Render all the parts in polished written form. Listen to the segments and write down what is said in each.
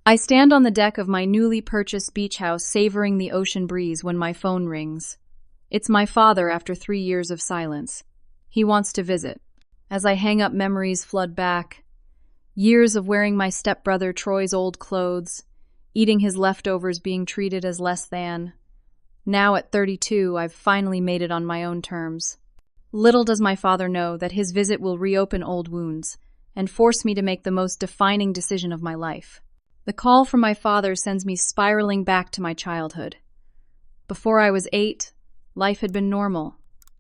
I stand on the deck of my newly purchased beach house, savoring the ocean breeze when my phone rings. It's my father after 3 years of silence. He wants to visit. As I hang up, memories flood back. Years of wearing my stepbrother Troy's old clothes, eating his leftovers, being treated as less than. Now at 32, I've finally made it on my own terms. Little does my father know that his visit will reopen old wounds and force me to make the most defining decision of my life. The call from my father sends me spiraling back to my childhood. Before I was 8, life had been normal,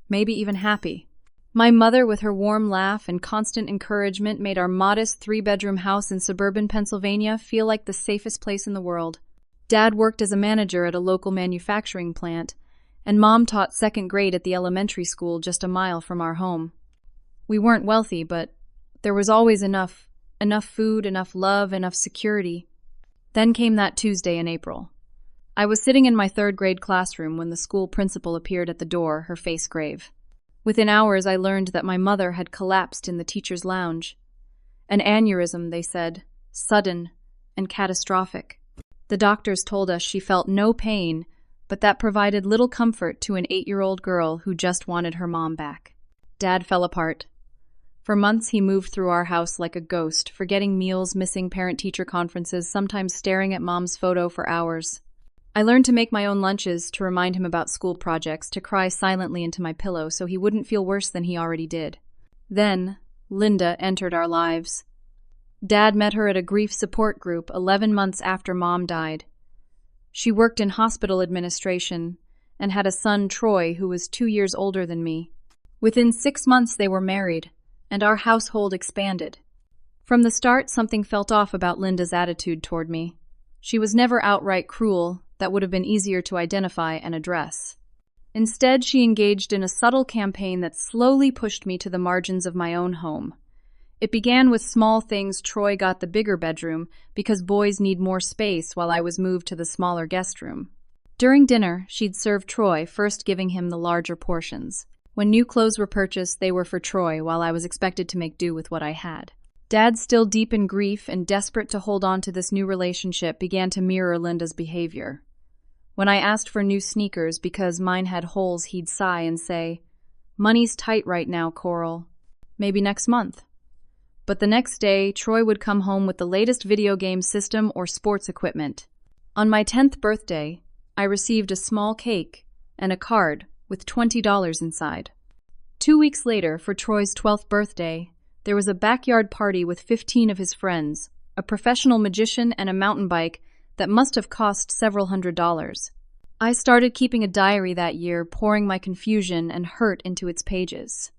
maybe even happy. My mother, with her warm laugh and constant encouragement, made our modest 3-bedroom house in suburban Pennsylvania feel like the safest place in the world. Dad worked as a manager at a local manufacturing plant, and Mom taught 2nd grade at the elementary school just a mile from our home. We weren't wealthy, but there was always enough food, enough love, enough security. Then came that Tuesday in April. I was sitting in my 3rd grade classroom when the school principal appeared at the door, her face grave. Within hours, I learned that my mother had collapsed in the teacher's lounge. An aneurysm, they said, sudden and catastrophic. The doctors told us she felt no pain, but that provided little comfort to an 8-year-old girl who just wanted her mom back. Dad fell apart. For months, he moved through our house like a ghost, forgetting meals, missing parent-teacher conferences, sometimes staring at Mom's photo for hours. I learned to make my own lunches, to remind him about school projects, to cry silently into my pillow so he wouldn't feel worse than he already did. Then, Linda entered our lives. Dad met her at a grief support group 11 months after Mom died. She worked in hospital administration and had a son, Troy, who was 2 years older than me. Within 6 months, they were married, and our household expanded. From the start, something felt off about Linda's attitude toward me. She was never outright cruel. That would have been easier to identify and address. Instead, she engaged in a subtle campaign that slowly pushed me to the margins of my own home. It began with small things. Troy got the bigger bedroom because boys need more space, while I was moved to the smaller guest room. During dinner, she'd serve Troy, first giving him the larger portions. When new clothes were purchased, they were for Troy, while I was expected to make do with what I had. Dad, still deep in grief and desperate to hold on to this new relationship, began to mirror Linda's behavior. When I asked for new sneakers because mine had holes, he'd sigh and say, "Money's tight right now, Coral. Maybe next month." But the next day, Troy would come home with the latest video game system or sports equipment. On my 10th birthday, I received a small cake and a card with $20 inside. 2 weeks later, for Troy's 12th birthday, there was a backyard party with 15 of his friends, a professional magician, and a mountain bike that must have cost several $100s. I started keeping a diary that year, pouring my confusion and hurt into its pages.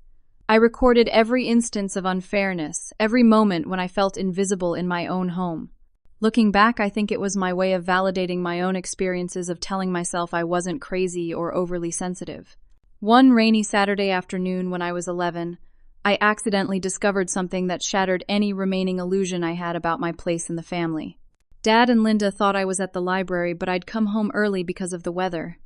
I recorded every instance of unfairness, every moment when I felt invisible in my own home. Looking back, I think it was my way of validating my own experiences, of telling myself I wasn't crazy or overly sensitive. One rainy Saturday afternoon when I was 11, I accidentally discovered something that shattered any remaining illusion I had about my place in the family. Dad and Linda thought I was at the library, but I'd come home early because of the weather.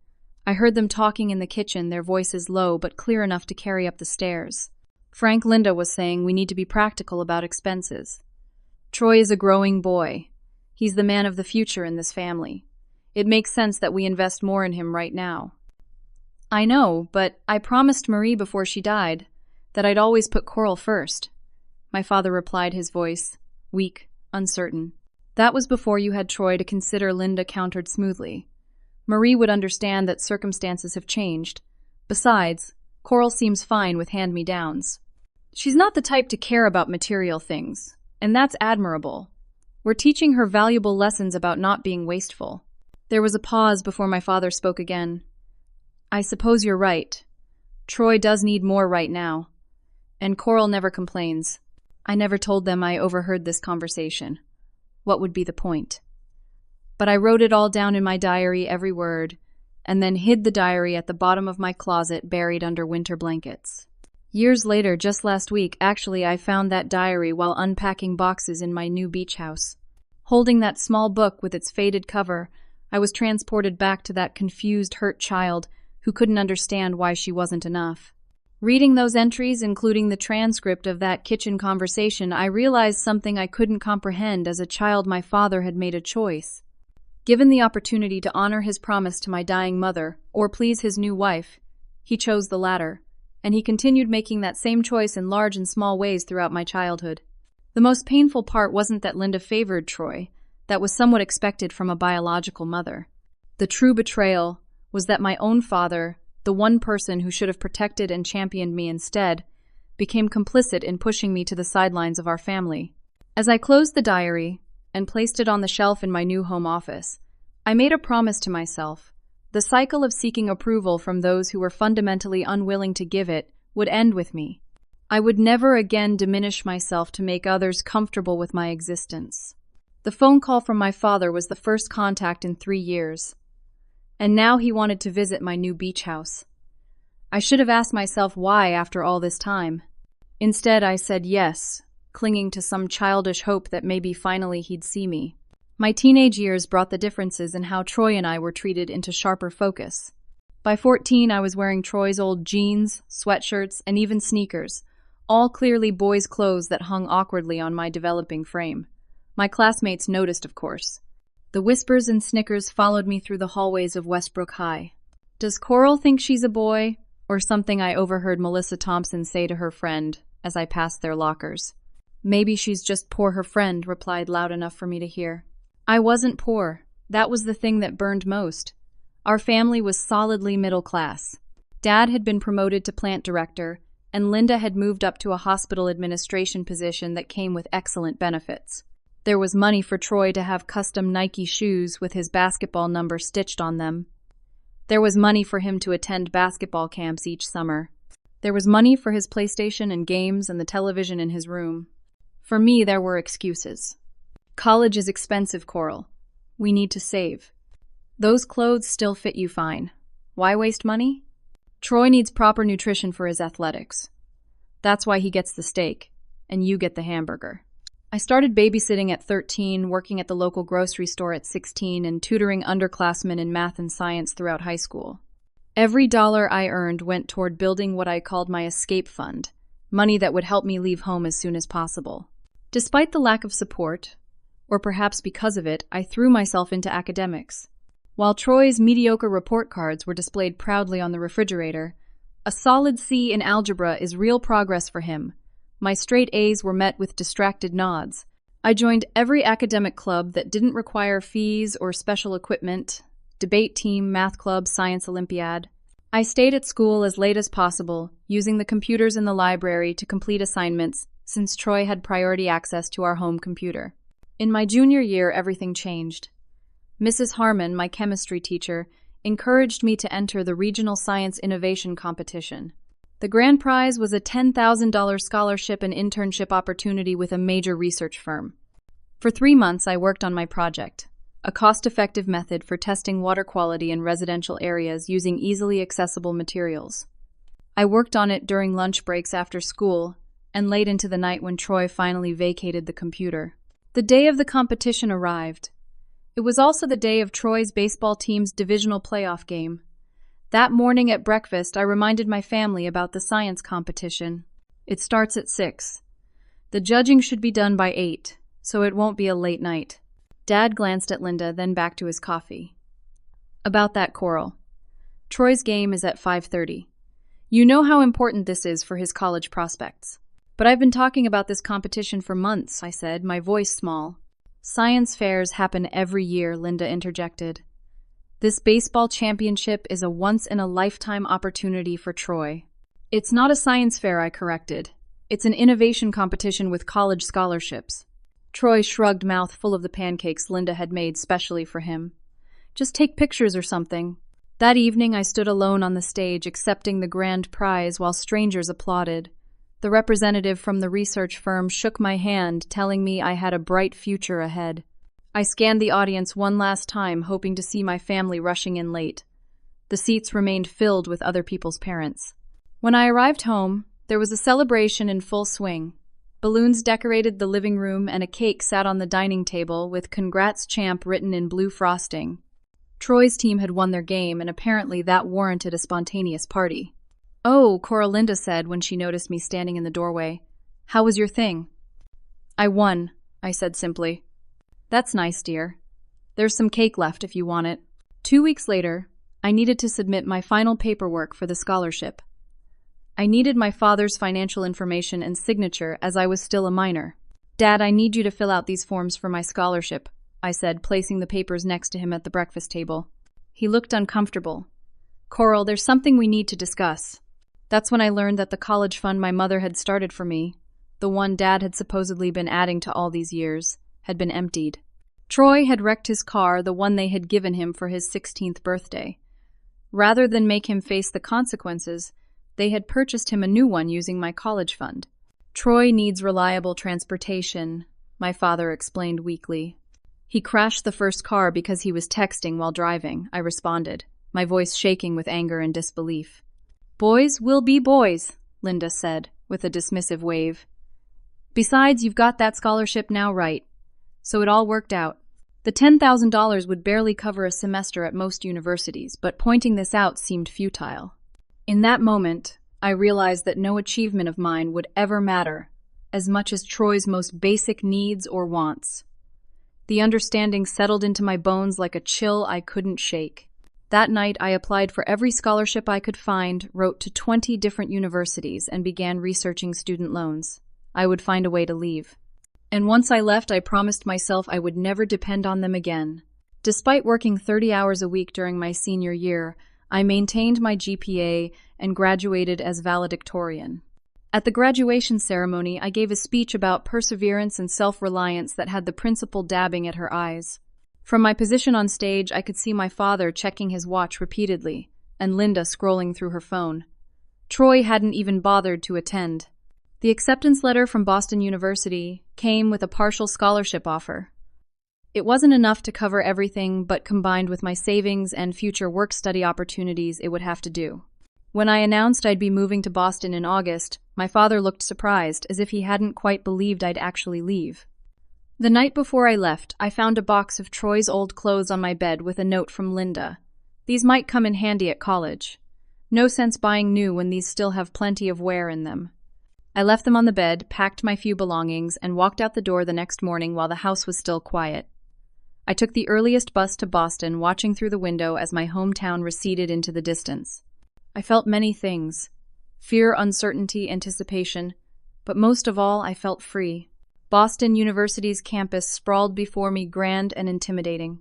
I heard them talking in the kitchen, their voices low but clear enough to carry up the stairs. Frank, Linda was saying, "We need to be practical about expenses. Troy is a growing boy. He's the man of the future in this family. It makes sense that we invest more in him right now." "I know, but I promised Marie before she died that I'd always put Coral first," my father replied, his voice weak, uncertain. "That was before you had Troy to consider," Linda countered smoothly. "Marie would understand that circumstances have changed. Besides, Coral seems fine with hand-me-downs. She's not the type to care about material things, and that's admirable. We're teaching her valuable lessons about not being wasteful." There was a pause before my father spoke again. "I suppose you're right. Troy does need more right now. And Coral never complains." I never told them I overheard this conversation. What would be the point? But I wrote it all down in my diary, every word, and then hid the diary at the bottom of my closet, buried under winter blankets. Years later, just last week, actually, I found that diary while unpacking boxes in my new beach house. Holding that small book with its faded cover, I was transported back to that confused, hurt child who couldn't understand why she wasn't enough. Reading those entries, including the transcript of that kitchen conversation, I realized something I couldn't comprehend. As a child, my father had made a choice. Given the opportunity to honor his promise to my dying mother, or please his new wife, he chose the latter, and he continued making that same choice in large and small ways throughout my childhood. The most painful part wasn't that Linda favored Troy. That was somewhat expected from a biological mother. The true betrayal was that my own father, the one person who should have protected and championed me instead, became complicit in pushing me to the sidelines of our family. As I closed the diary and placed it on the shelf in my new home office, I made a promise to myself. The cycle of seeking approval from those who were fundamentally unwilling to give it would end with me. I would never again diminish myself to make others comfortable with my existence. The phone call from my father was the first contact in 3 years. And now he wanted to visit my new beach house. I should have asked myself why after all this time. Instead, I said yes, clinging to some childish hope that maybe finally he'd see me. My teenage years brought the differences in how Troy and I were treated into sharper focus. By 14, I was wearing Troy's old jeans, sweatshirts, and even sneakers, all clearly boys' clothes that hung awkwardly on my developing frame. My classmates noticed, of course. The whispers and snickers followed me through the hallways of Westbrook High. Does Coral think she's a boy? Or something I overheard Melissa Thompson say to her friend as I passed their lockers. Maybe she's just poor, her friend replied loud enough for me to hear. I wasn't poor. That was the thing that burned most. Our family was solidly middle class. Dad had been promoted to plant director, and Linda had moved up to a hospital administration position that came with excellent benefits. There was money for Troy to have custom Nike shoes with his basketball number stitched on them. There was money for him to attend basketball camps each summer. There was money for his PlayStation and games and the television in his room. For me, there were excuses. College is expensive, Coral. We need to save. Those clothes still fit you fine. Why waste money? Troy needs proper nutrition for his athletics. That's why he gets the steak, and you get the hamburger. I started babysitting at 13, working at the local grocery store at 16, and tutoring underclassmen in math and science throughout high school. Every dollar I earned went toward building what I called my escape fund, money that would help me leave home as soon as possible. Despite the lack of support, or perhaps because of it, I threw myself into academics. While Troy's mediocre report cards were displayed proudly on the refrigerator, a solid C in algebra is real progress for him. My straight A's were met with distracted nods. I joined every academic club that didn't require fees or special equipment, debate team, math club, science olympiad. I stayed at school as late as possible, using the computers in the library to complete assignments, since Troy had priority access to our home computer. In my junior year, everything changed. Mrs. Harmon, my chemistry teacher, encouraged me to enter the Regional Science Innovation Competition. The grand prize was a $10,000 scholarship and internship opportunity with a major research firm. For 3 months, I worked on my project, a cost-effective method for testing water quality in residential areas using easily accessible materials. I worked on it during lunch breaks after school and late into the night when Troy finally vacated the computer. The day of the competition arrived. It was also the day of Troy's baseball team's divisional playoff game. That morning at breakfast, I reminded my family about the science competition. It starts at 6. The judging should be done by 8, so it won't be a late night. Dad glanced at Linda, then back to his coffee. About that, Coral. Troy's game is at 5:30. You know how important this is for his college prospects. But I've been talking about this competition for months, I said, my voice small. Science fairs happen every year, Linda interjected. This baseball championship is a once-in-a-lifetime opportunity for Troy. It's not a science fair, I corrected. It's an innovation competition with college scholarships. Troy shrugged, mouth full of the pancakes Linda had made specially for him. Just take pictures or something. That evening, I stood alone on the stage accepting the grand prize while strangers applauded. The representative from the research firm shook my hand, telling me I had a bright future ahead. I scanned the audience one last time, hoping to see my family rushing in late. The seats remained filled with other people's parents. When I arrived home, there was a celebration in full swing. Balloons decorated the living room and a cake sat on the dining table with "Congrats Champ" written in blue frosting. Troy's team had won their game, and apparently that warranted a spontaneous party. Oh, Coralinda said when she noticed me standing in the doorway. How was your thing? I won, I said simply. That's nice, dear. There's some cake left if you want it. 2 weeks later, I needed to submit my final paperwork for the scholarship. I needed my father's financial information and signature as I was still a minor. Dad, I need you to fill out these forms for my scholarship, I said, placing the papers next to him at the breakfast table. He looked uncomfortable. Coral, there's something we need to discuss. That's when I learned that the college fund my mother had started for me, the one Dad had supposedly been adding to all these years, had been emptied. Troy had wrecked his car, the one they had given him for his 16th birthday. Rather than make him face the consequences, they had purchased him a new one using my college fund. Troy needs reliable transportation, my father explained weakly. He crashed the first car because he was texting while driving, I responded, my voice shaking with anger and disbelief. Boys will be boys, Linda said, with a dismissive wave. Besides, you've got that scholarship now, right? So it all worked out. The $10,000 would barely cover a semester at most universities, but pointing this out seemed futile. In that moment, I realized that no achievement of mine would ever matter, as much as Troy's most basic needs or wants. The understanding settled into my bones like a chill I couldn't shake. That night, I applied for every scholarship I could find, wrote to 20 different universities, and began researching student loans. I would find a way to leave. And once I left, I promised myself I would never depend on them again. Despite working 30 hours a week during my senior year, I maintained my GPA and graduated as valedictorian. At the graduation ceremony, I gave a speech about perseverance and self-reliance that had the principal dabbing at her eyes. From my position on stage, I could see my father checking his watch repeatedly, and Linda scrolling through her phone. Troy hadn't even bothered to attend. The acceptance letter from Boston University came with a partial scholarship offer. It wasn't enough to cover everything, but combined with my savings and future work-study opportunities, it would have to do. When I announced I'd be moving to Boston in August, my father looked surprised, as if he hadn't quite believed I'd actually leave. The night before I left, I found a box of Troy's old clothes on my bed with a note from Linda. These might come in handy at college. No sense buying new when these still have plenty of wear in them. I left them on the bed, packed my few belongings, and walked out the door the next morning while the house was still quiet. I took the earliest bus to Boston, watching through the window as my hometown receded into the distance. I felt many things: fear, uncertainty, anticipation, but most of all, I felt free. Boston University's campus sprawled before me, grand and intimidating.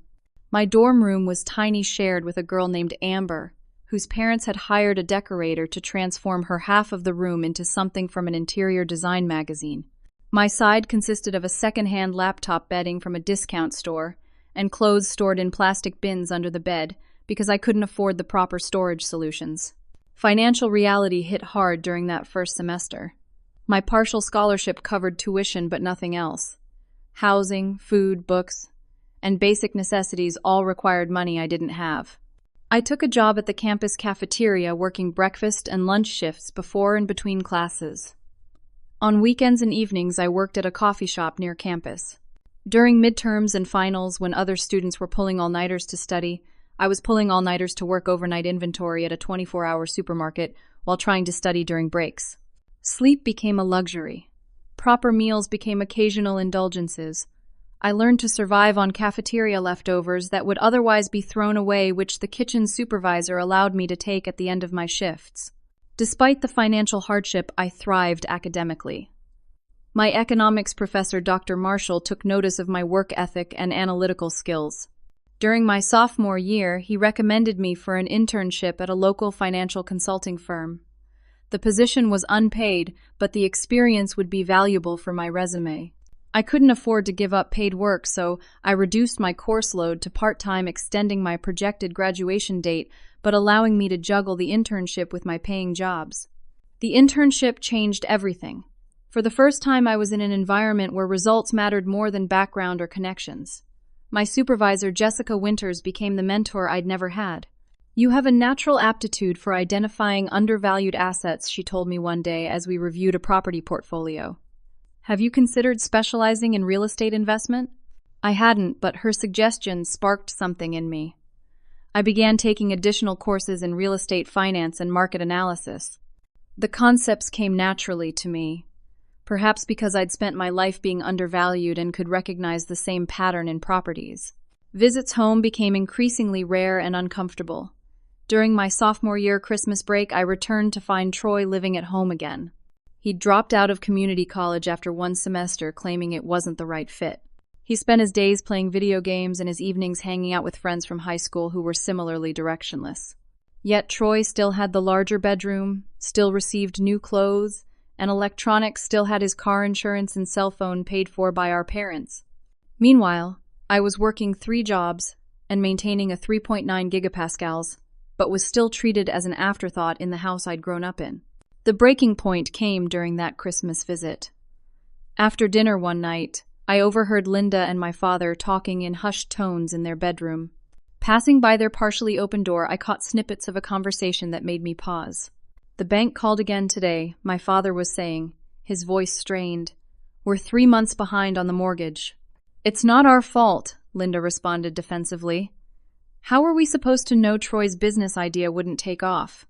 My dorm room was tiny, shared with a girl named Amber, whose parents had hired a decorator to transform her half of the room into something from an interior design magazine. My side consisted of a second-hand laptop bedding from a discount store and clothes stored in plastic bins under the bed because I couldn't afford the proper storage solutions. Financial reality hit hard during that first semester. My partial scholarship covered tuition but nothing else. Housing, food, books, and basic necessities all required money I didn't have. I took a job at the campus cafeteria, working breakfast and lunch shifts before and between classes. On weekends and evenings, I worked at a coffee shop near campus. During midterms and finals, when other students were pulling all-nighters to study, I was pulling all-nighters to work overnight inventory at a 24-hour supermarket while trying to study during breaks. Sleep became a luxury. Proper meals became occasional indulgences. I learned to survive on cafeteria leftovers that would otherwise be thrown away, which the kitchen supervisor allowed me to take at the end of my shifts. Despite the financial hardship, I thrived academically. My economics professor, Dr. Marshall, took notice of my work ethic and analytical skills. During my sophomore year, he recommended me for an internship at a local financial consulting firm. The position was unpaid, but the experience would be valuable for my resume. I couldn't afford to give up paid work, so I reduced my course load to part-time, extending my projected graduation date, but allowing me to juggle the internship with my paying jobs. The internship changed everything. For the first time, I was in an environment where results mattered more than background or connections. My supervisor, Jessica Winters, became the mentor I'd never had. "You have a natural aptitude for identifying undervalued assets," she told me one day as we reviewed a property portfolio. "Have you considered specializing in real estate investment?" I hadn't, but her suggestion sparked something in me. I began taking additional courses in real estate finance and market analysis. The concepts came naturally to me, perhaps because I'd spent my life being undervalued and could recognize the same pattern in properties. Visits home became increasingly rare and uncomfortable. During my sophomore year Christmas break, I returned to find Troy living at home again. He'd dropped out of community college after one semester, claiming it wasn't the right fit. He spent his days playing video games and his evenings hanging out with friends from high school who were similarly directionless. Yet Troy still had the larger bedroom, still received new clothes, and electronics, still had his car insurance and cell phone paid for by our parents. Meanwhile, I was working 3 jobs and maintaining a 3.9 gigapascals, but was still treated as an afterthought in the house I'd grown up in. The breaking point came during that Christmas visit. After dinner one night, I overheard Linda and my father talking in hushed tones in their bedroom. Passing by their partially open door, I caught snippets of a conversation that made me pause. "The bank called again today," my father was saying, his voice strained. "We're 3 months behind on the mortgage." "It's not our fault," Linda responded defensively. "How were we supposed to know Troy's business idea wouldn't take off?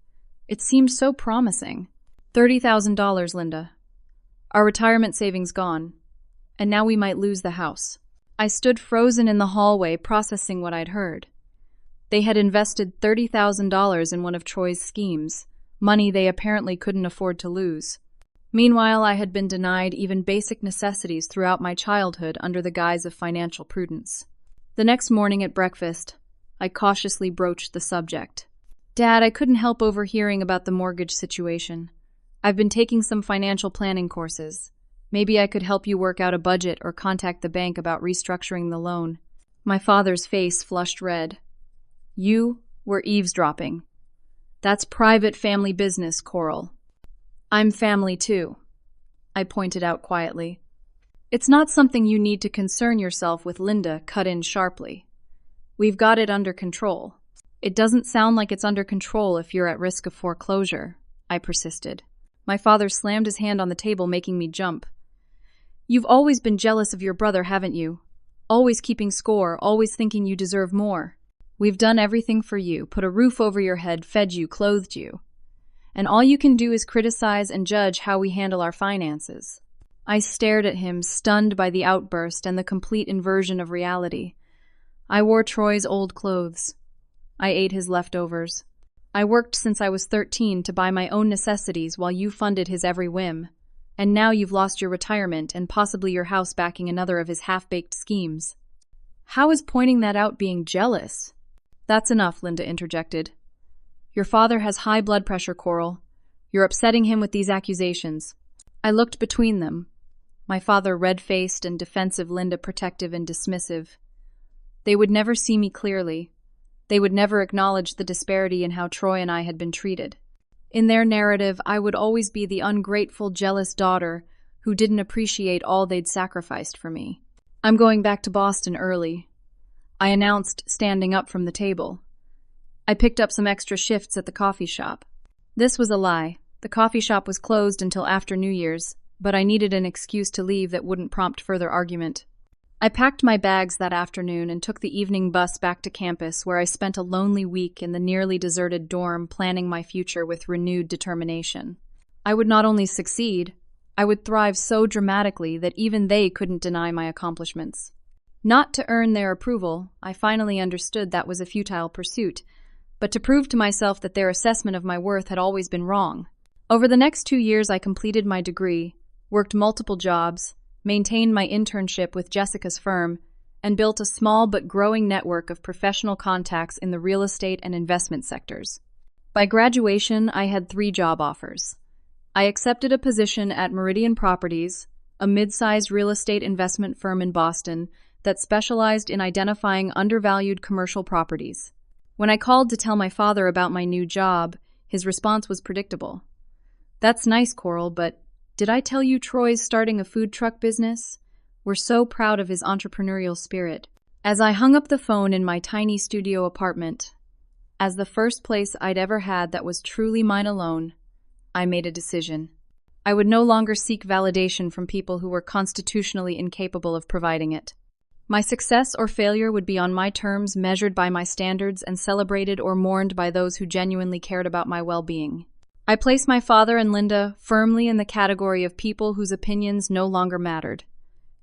It seemed so promising." $30,000, Linda. Our retirement savings gone. And now we might lose the house. I stood frozen in the hallway, processing what I'd heard. They had invested $30,000 in one of Troy's schemes, money they apparently couldn't afford to lose. Meanwhile, I had been denied even basic necessities throughout my childhood under the guise of financial prudence. The next morning at breakfast, I cautiously broached the subject. "Dad, I couldn't help overhearing about the mortgage situation. I've been taking some financial planning courses. Maybe I could help you work out a budget or contact the bank about restructuring the loan." My father's face flushed red. "You were eavesdropping. That's private family business, Coral." "I'm family too," I pointed out quietly. "It's not something you need to concern yourself with," Linda cut in sharply. "We've got it under control." "It doesn't sound like it's under control if you're at risk of foreclosure," I persisted. My father slammed his hand on the table, making me jump. "You've always been jealous of your brother, haven't you? Always keeping score, always thinking you deserve more. We've done everything for you, put a roof over your head, fed you, clothed you. And all you can do is criticize and judge how we handle our finances." I stared at him, stunned by the outburst and the complete inversion of reality. I wore Troy's old clothes. I ate his leftovers. I worked since I was 13 to buy my own necessities while you funded his every whim. And now you've lost your retirement and possibly your house backing another of his half-baked schemes. How is pointing that out being jealous? "That's enough," Linda interjected. "Your father has high blood pressure, Coral. You're upsetting him with these accusations." I looked between them. My father red-faced and defensive, Linda protective and dismissive. They would never see me clearly. They would never acknowledge the disparity in how Troy and I had been treated. In their narrative, I would always be the ungrateful, jealous daughter who didn't appreciate all they'd sacrificed for me. "I'm going back to Boston early," I announced, standing up from the table. I picked up some extra shifts at the coffee shop. This was a lie. The coffee shop was closed until after New Year's, but I needed an excuse to leave that wouldn't prompt further argument. I packed my bags that afternoon and took the evening bus back to campus, where I spent a lonely week in the nearly deserted dorm planning my future with renewed determination. I would not only succeed, I would thrive so dramatically that even they couldn't deny my accomplishments. Not to earn their approval, I finally understood that was a futile pursuit, but to prove to myself that their assessment of my worth had always been wrong. Over the next 2 years, I completed my degree, worked multiple jobs, maintained my internship with Jessica's firm, and built a small but growing network of professional contacts in the real estate and investment sectors. By graduation, I had 3 job offers. I accepted a position at Meridian Properties, a mid-sized real estate investment firm in Boston that specialized in identifying undervalued commercial properties. When I called to tell my father about my new job, his response was predictable. "That's nice, Coral, but did I tell you Troy's starting a food truck business? We're so proud of his entrepreneurial spirit." As I hung up the phone in my tiny studio apartment, as the first place I'd ever had that was truly mine alone, I made a decision. I would no longer seek validation from people who were constitutionally incapable of providing it. My success or failure would be on my terms, measured by my standards, and celebrated or mourned by those who genuinely cared about my well-being. I place my father and Linda firmly in the category of people whose opinions no longer mattered.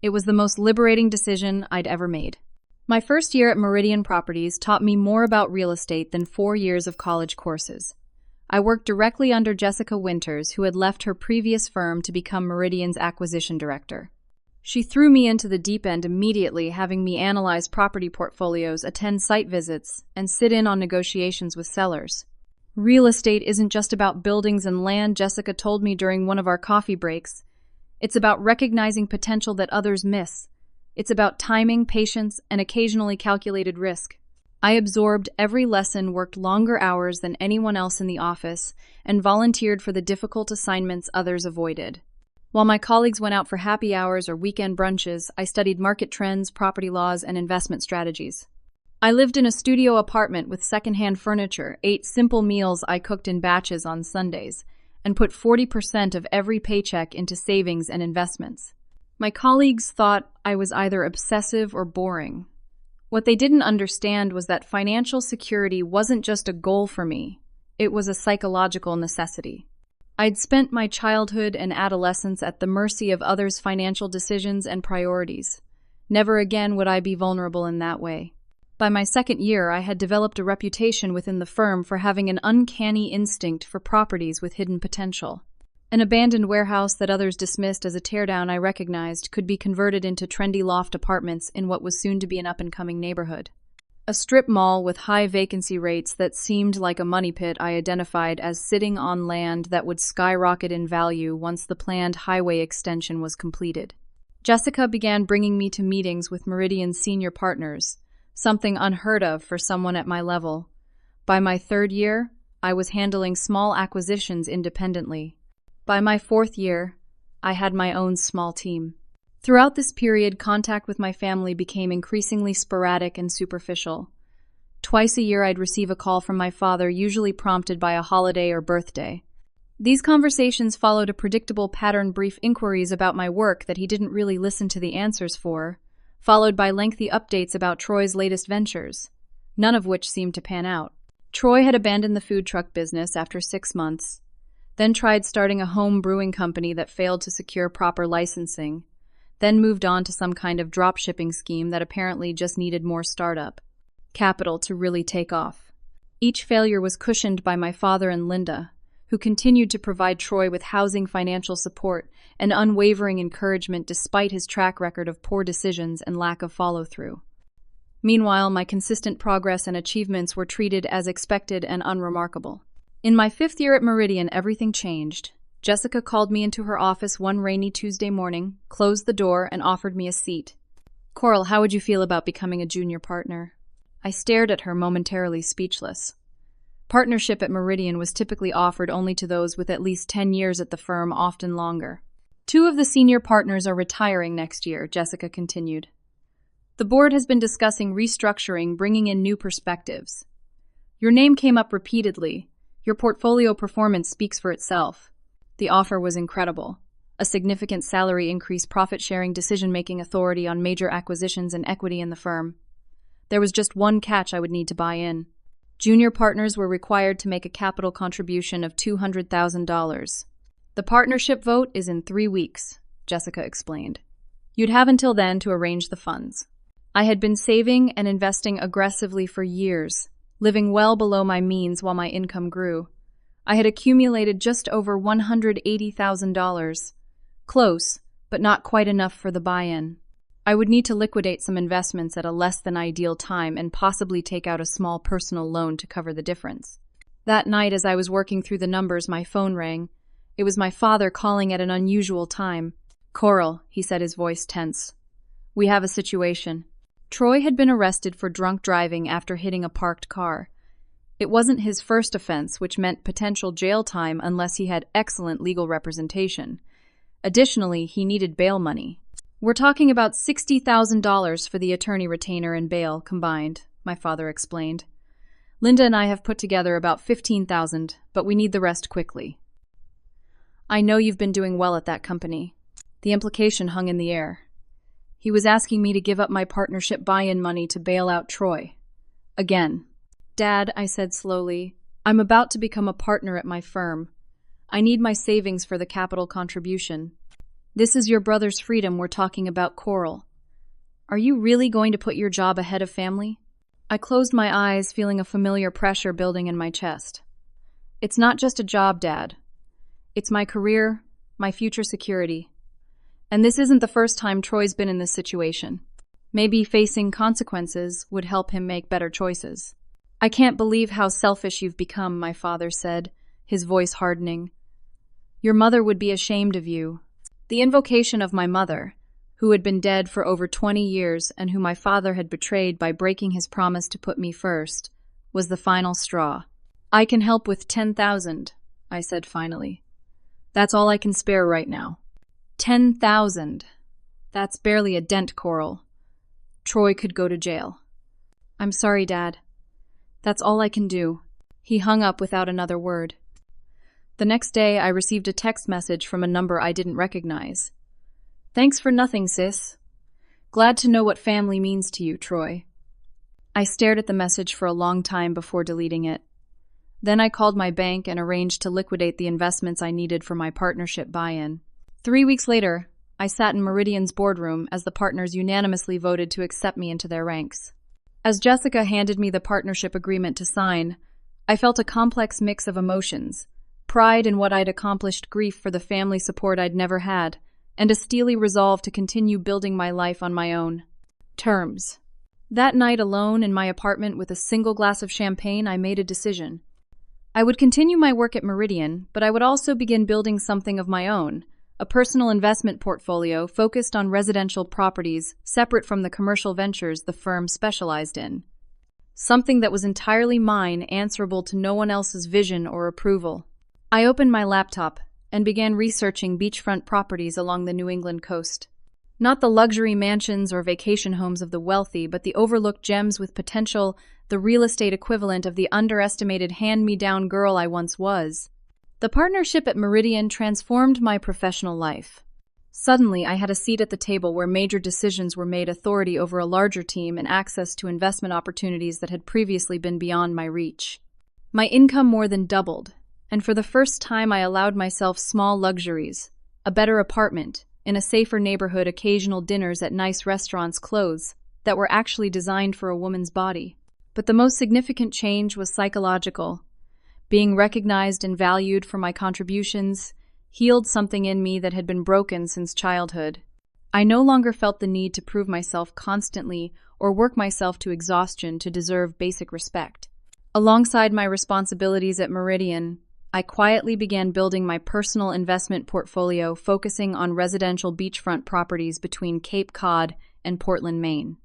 It was the most liberating decision I'd ever made. My first year at Meridian Properties taught me more about real estate than 4 years of college courses. I worked directly under Jessica Winters, who had left her previous firm to become Meridian's acquisition director. She threw me into the deep end immediately, having me analyze property portfolios, attend site visits, and sit in on negotiations with sellers. Real estate isn't just about buildings and land, Jessica told me during one of our coffee breaks. It's about recognizing potential that others miss. It's about timing, patience, and occasionally calculated risk. I absorbed every lesson, worked longer hours than anyone else in the office, and volunteered for the difficult assignments others avoided. While my colleagues went out for happy hours or weekend brunches, I studied market trends, property laws, and investment strategies. I lived in a studio apartment with secondhand furniture, ate simple meals I cooked in batches on Sundays, and put 40% of every paycheck into savings and investments. My colleagues thought I was either obsessive or boring. What they didn't understand was that financial security wasn't just a goal for me, it was a psychological necessity. I'd spent my childhood and adolescence at the mercy of others' financial decisions and priorities. Never again would I be vulnerable in that way. By my second year, I had developed a reputation within the firm for having an uncanny instinct for properties with hidden potential. An abandoned warehouse that others dismissed as a teardown, I recognized, could be converted into trendy loft apartments in what was soon to be an up-and-coming neighborhood. A strip mall with high vacancy rates that seemed like a money pit I identified as sitting on land that would skyrocket in value once the planned highway extension was completed. Jessica began bringing me to meetings with Meridian's senior partners, something unheard of for someone at my level. By my third year, I was handling small acquisitions independently. By my fourth year, I had my own small team. Throughout this period, contact with my family became increasingly sporadic and superficial. Twice a year, I'd receive a call from my father, usually prompted by a holiday or birthday. These conversations followed a predictable pattern: brief inquiries about my work that he didn't really listen to the answers for, followed by lengthy updates about Troy's latest ventures, none of which seemed to pan out. Troy had abandoned the food truck business after 6 months, then tried starting a home brewing company that failed to secure proper licensing, then moved on to some kind of drop shipping scheme that apparently just needed more startup capital to really take off. Each failure was cushioned by my father and Linda, who continued to provide Troy with housing, financial support, and unwavering encouragement despite his track record of poor decisions and lack of follow-through. Meanwhile, my consistent progress and achievements were treated as expected and unremarkable. In my 5th year at Meridian, everything changed. Jessica called me into her office one rainy Tuesday morning, closed the door, and offered me a seat. "Coral, how would you feel about becoming a junior partner?" I stared at her, momentarily speechless. Partnership at Meridian was typically offered only to those with at least 10 years at the firm, often longer. 2 of the senior partners are retiring next year, Jessica continued. The board has been discussing restructuring, bringing in new perspectives. Your name came up repeatedly. Your portfolio performance speaks for itself. The offer was incredible. A significant salary increase, profit-sharing, decision-making authority on major acquisitions, and equity in the firm. There was just one catch: I would need to buy in. Junior partners were required to make a capital contribution of $200,000. The partnership vote is in 3 weeks, Jessica explained. You'd have until then to arrange the funds. I had been saving and investing aggressively for years, living well below my means while my income grew. I had accumulated just over $180,000. Close, but not quite enough for the buy-in. I would need to liquidate some investments at a less than ideal time and possibly take out a small personal loan to cover the difference. That night, as I was working through the numbers, my phone rang. It was my father calling at an unusual time. "Coral," he said, his voice tense. "We have a situation." Troy had been arrested for drunk driving after hitting a parked car. It wasn't his first offense, which meant potential jail time unless he had excellent legal representation. Additionally, he needed bail money. "We're talking about $60,000 for the attorney retainer and bail combined," my father explained. "Linda and I have put together about $15,000, but we need the rest quickly." "I know you've been doing well at that company." The implication hung in the air. He was asking me to give up my partnership buy-in money to bail out Troy. Again. "Dad," I said slowly, "I'm about to become a partner at my firm. I need my savings for the capital contribution. This is your brother's freedom we're talking about, Coral. Are you really going to put your job ahead of family? I closed my eyes, feeling a familiar pressure building in my chest. It's not just a job, Dad. It's my career, my future security. And this isn't the first time Troy's been in this situation. Maybe facing consequences would help him make better choices. I can't believe how selfish you've become, my father said, his voice hardening. Your mother would be ashamed of you. The invocation of my mother, who had been dead for over 20 years and who my father had betrayed by breaking his promise to put me first, was the final straw. I can help with 10,000, I said finally. That's all I can spare right now. 10,000. That's barely a dent, Coral. Troy could go to jail. I'm sorry, Dad. That's all I can do. He hung up without another word. The next day, I received a text message from a number I didn't recognize. Thanks for nothing, sis. Glad to know what family means to you, Troy. I stared at the message for a long time before deleting it. Then I called my bank and arranged to liquidate the investments I needed for my partnership buy-in. 3 weeks later, I sat in Meridian's boardroom as the partners unanimously voted to accept me into their ranks. As Jessica handed me the partnership agreement to sign, I felt a complex mix of emotions: pride in what I'd accomplished, grief for the family support I'd never had, and a steely resolve to continue building my life on my own terms. That night alone in my apartment with a single glass of champagne, I made a decision. I would continue my work at Meridian, but I would also begin building something of my own, a personal investment portfolio focused on residential properties separate from the commercial ventures the firm specialized in. Something that was entirely mine, answerable to no one else's vision or approval. I opened my laptop and began researching beachfront properties along the New England coast. Not the luxury mansions or vacation homes of the wealthy, but the overlooked gems with potential, the real estate equivalent of the underestimated hand-me-down girl I once was. The partnership at Meridian transformed my professional life. Suddenly, I had a seat at the table where major decisions were made, authority over a larger team, and access to investment opportunities that had previously been beyond my reach. My income more than doubled, and for the first time I allowed myself small luxuries: a better apartment, in a safer neighborhood, occasional dinners at nice restaurants, clothes that were actually designed for a woman's body. But the most significant change was psychological. Being recognized and valued for my contributions healed something in me that had been broken since childhood. I no longer felt the need to prove myself constantly or work myself to exhaustion to deserve basic respect. Alongside my responsibilities at Meridian, I quietly began building my personal investment portfolio, focusing on residential beachfront properties between Cape Cod and Portland, Maine.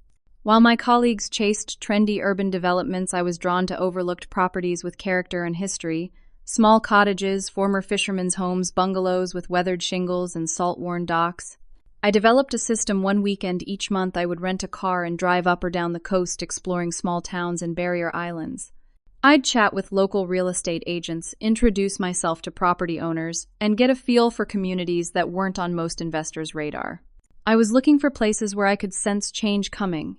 While my colleagues chased trendy urban developments, I was drawn to overlooked properties with character and history: small cottages, former fishermen's homes, bungalows with weathered shingles and salt-worn docks. I developed a system. One weekend each month I would rent a car and drive up or down the coast, exploring small towns and barrier islands. I'd chat with local real estate agents, introduce myself to property owners, and get a feel for communities that weren't on most investors' radar. I was looking for places where I could sense change coming,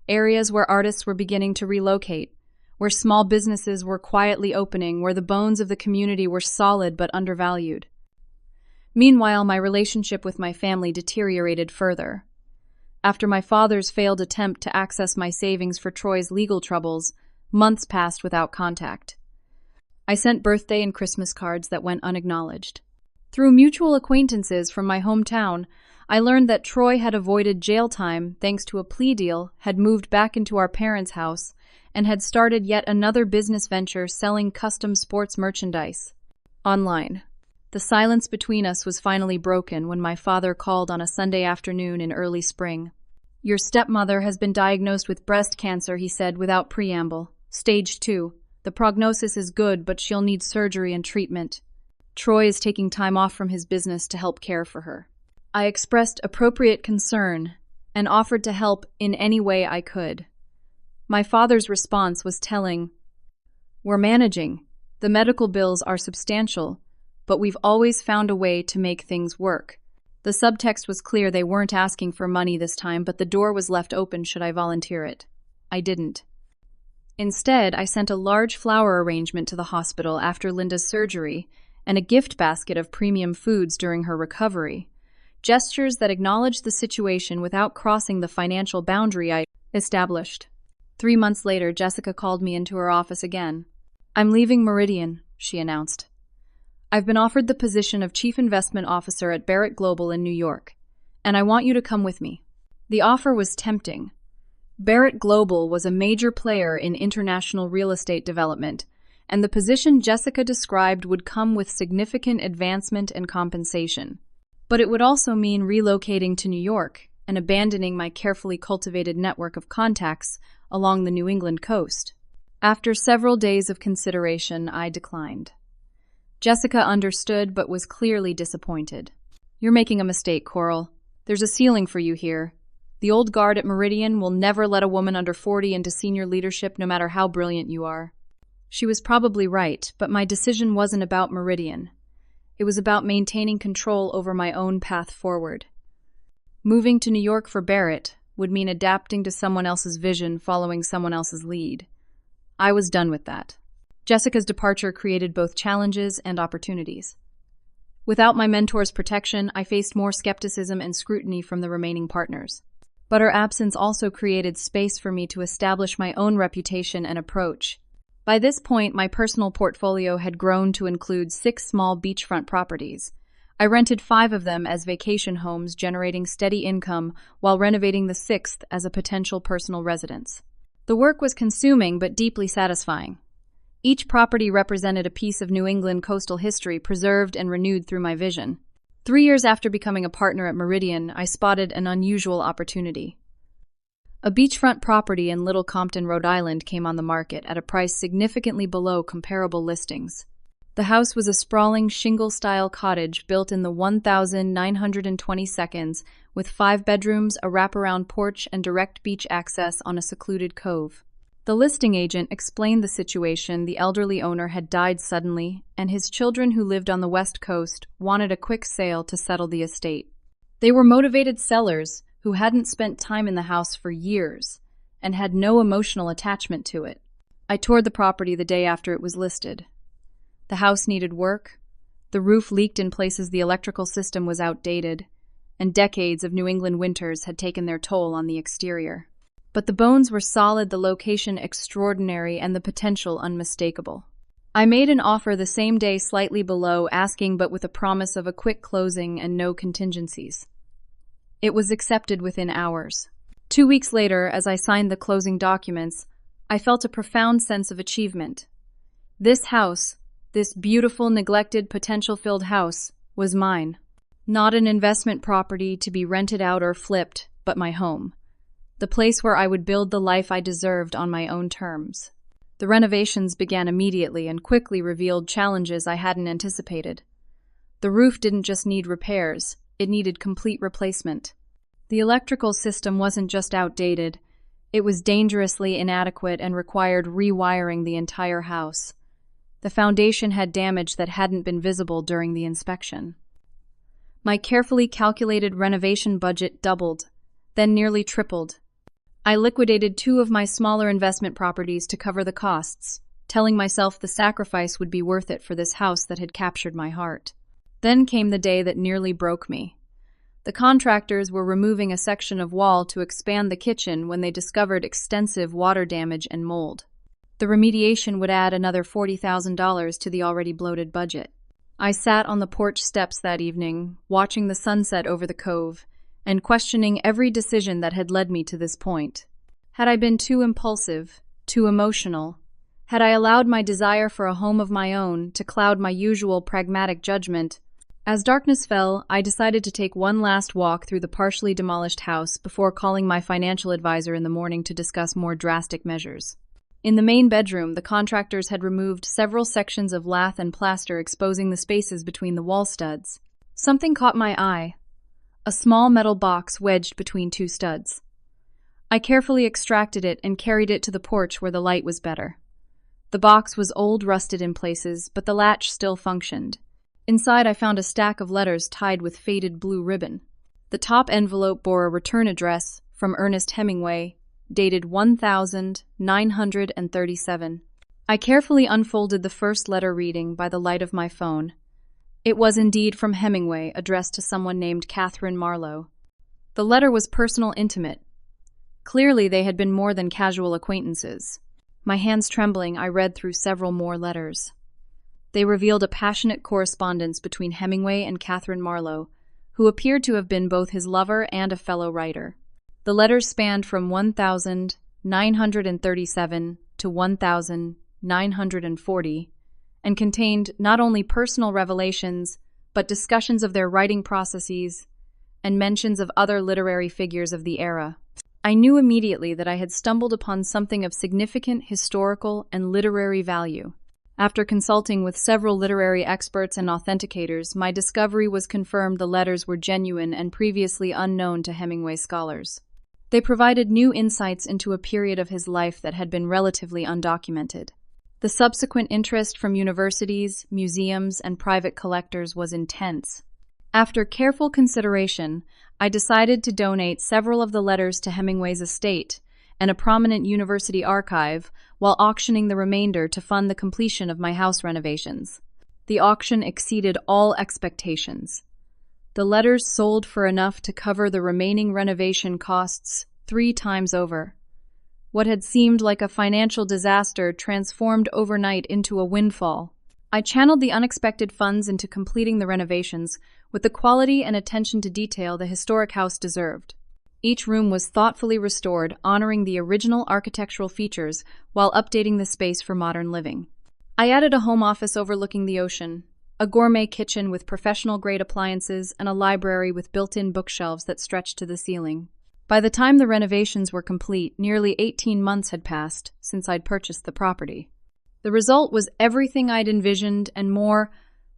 areas where artists were beginning to relocate, where small businesses were quietly opening, where the bones of the community were solid but undervalued. Meanwhile, my relationship with my family deteriorated further. After my father's failed attempt to access my savings for Troy's legal troubles, months passed without contact. I sent birthday and Christmas cards that went unacknowledged. Through mutual acquaintances from my hometown, I learned that Troy had avoided jail time thanks to a plea deal, had moved back into our parents' house, and had started yet another business venture selling custom sports merchandise online. The silence between us was finally broken when my father called on a Sunday afternoon in early spring. "Your stepmother has been diagnosed with breast cancer," he said without preamble. "Stage 2. The prognosis is good, but she'll need surgery and treatment. Troy is taking time off from his business to help care for her." I expressed appropriate concern and offered to help in any way I could. My father's response was telling. "We're managing. The medical bills are substantial, but we've always found a way to make things work." The subtext was clear. They weren't asking for money this time, but the door was left open should I volunteer it. I didn't. Instead, I sent a large flower arrangement to the hospital after Linda's surgery and a gift basket of premium foods during her recovery. Gestures that acknowledged the situation without crossing the financial boundary I established. 3 months later, Jessica called me into her office again. "I'm leaving Meridian," she announced. "I've been offered the position of Chief Investment Officer at Barrett Global in New York, and I want you to come with me." The offer was tempting. Barrett Global was a major player in international real estate development, and the position Jessica described would come with significant advancement and compensation. But it would also mean relocating to New York and abandoning my carefully cultivated network of contacts along the New England coast. After several days of consideration, I declined. Jessica understood but was clearly disappointed. "You're making a mistake, Coral. There's a ceiling for you here. The old guard at Meridian will never let a woman under 40 into senior leadership no matter how brilliant you are." She was probably right, but my decision wasn't about Meridian. It was about maintaining control over my own path forward. Moving to New York for Barrett would mean adapting to someone else's vision, following someone else's lead. I was done with that. Jessica's departure created both challenges and opportunities. Without my mentor's protection, I faced more skepticism and scrutiny from the remaining partners. But her absence also created space for me to establish my own reputation and approach. By this point, my personal portfolio had grown to include 6 small beachfront properties. I rented 5 of them as vacation homes, generating steady income while renovating the 6th as a potential personal residence. The work was consuming but deeply satisfying. Each property represented a piece of New England coastal history preserved and renewed through my vision. 3 years after becoming a partner at Meridian, I spotted an unusual opportunity. A beachfront property in Little Compton, Rhode Island came on the market at a price significantly below comparable listings. The house was a sprawling shingle-style cottage built in the 1922 with 5 bedrooms, a wraparound porch, and direct beach access on a secluded cove. The listing agent explained the situation. The elderly owner had died suddenly, and his children, who lived on the West Coast, wanted a quick sale to settle the estate. They were motivated sellers who hadn't spent time in the house for years and had no emotional attachment to it. I toured the property the day after it was listed. The house needed work, the roof leaked in places, the electrical system was outdated, and decades of New England winters had taken their toll on the exterior. But the bones were solid, the location extraordinary, and the potential unmistakable. I made an offer the same day, slightly below asking, but with a promise of a quick closing and no contingencies. It was accepted within hours. 2 weeks later, as I signed the closing documents, I felt a profound sense of achievement. This house, this beautiful, neglected, potential-filled house, was mine. Not an investment property to be rented out or flipped, but my home. The place where I would build the life I deserved on my own terms. The renovations began immediately and quickly revealed challenges I hadn't anticipated. The roof didn't just need repairs, it needed complete replacement. The electrical system wasn't just outdated, it was dangerously inadequate and required rewiring the entire house. The foundation had damage that hadn't been visible during the inspection. My carefully calculated renovation budget doubled, then nearly tripled. I liquidated 2 of my smaller investment properties to cover the costs, telling myself the sacrifice would be worth it for this house that had captured my heart. Then came the day that nearly broke me. The contractors were removing a section of wall to expand the kitchen when they discovered extensive water damage and mold. The remediation would add another $40,000 to the already bloated budget. I sat on the porch steps that evening, watching the sunset over the cove, and questioning every decision that had led me to this point. Had I been too impulsive, too emotional? Had I allowed my desire for a home of my own to cloud my usual pragmatic judgment? As darkness fell, I decided to take one last walk through the partially demolished house before calling my financial advisor in the morning to discuss more drastic measures. In the main bedroom, the contractors had removed several sections of lath and plaster, exposing the spaces between the wall studs. Something caught my eye: a small metal box wedged between 2 studs. I carefully extracted it and carried it to the porch where the light was better. The box was old, rusted in places, but the latch still functioned. Inside, I found a stack of letters tied with faded blue ribbon. The top envelope bore a return address from Ernest Hemingway, dated 1937. I carefully unfolded the first letter, reading by the light of my phone, It was indeed from Hemingway, addressed to someone named Catherine Marlowe. The letter was personal, intimate. Clearly, they had been more than casual acquaintances. My hands trembling, I read through several more letters. They revealed a passionate correspondence between Hemingway and Catherine Marlowe, who appeared to have been both his lover and a fellow writer. The letters spanned from 1,937 to 1,940, and contained not only personal revelations, but discussions of their writing processes and mentions of other literary figures of the era. I knew immediately that I had stumbled upon something of significant historical and literary value. After consulting with several literary experts and authenticators, my discovery was confirmed. The letters were genuine and previously unknown to Hemingway scholars. They provided new insights into a period of his life that had been relatively undocumented. The subsequent interest from universities, museums, and private collectors was intense. After careful consideration, I decided to donate several of the letters to Hemingway's estate and a prominent university archive, while auctioning the remainder to fund the completion of my house renovations. The auction exceeded all expectations. The letters sold for enough to cover the remaining renovation costs 3 times over. What had seemed like a financial disaster transformed overnight into a windfall. I channeled the unexpected funds into completing the renovations with the quality and attention to detail the historic house deserved. Each room was thoughtfully restored, honoring the original architectural features while updating the space for modern living. I added a home office overlooking the ocean, a gourmet kitchen with professional-grade appliances, and a library with built-in bookshelves that stretched to the ceiling. By the time the renovations were complete, nearly 18 months had passed since I'd purchased the property. The result was everything I'd envisioned and more,